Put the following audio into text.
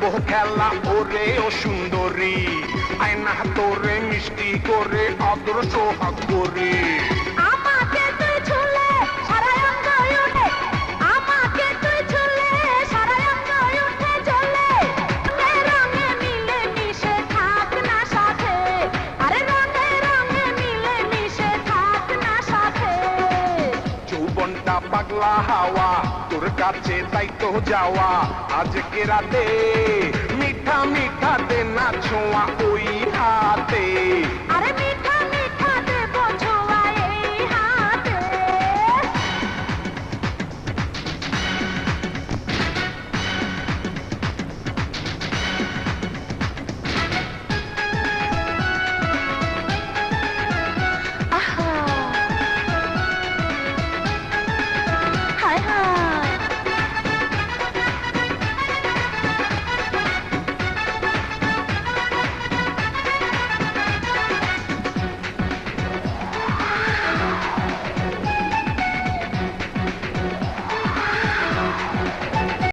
খেলবো খেলা ওরে ও সুন্দরী আয়না তোরে মিষ্টি করে আদর সোহাগ করে আমাকে তুই ছুলে সারা অঙ্গ উঠে আমাকে তুই ছুলে সারা অঙ্গ উঠে চলে রঙে মিলে মিশে থাক না সাথে আরে রঙে রঙে মিলে মিশে থাক না সাথে যৌবনটা পাগলা হাওয়া তোর কাছে তাই তো যাওয়া আজকে রাতে মিঠা মিঠা দে না ছোঁয়া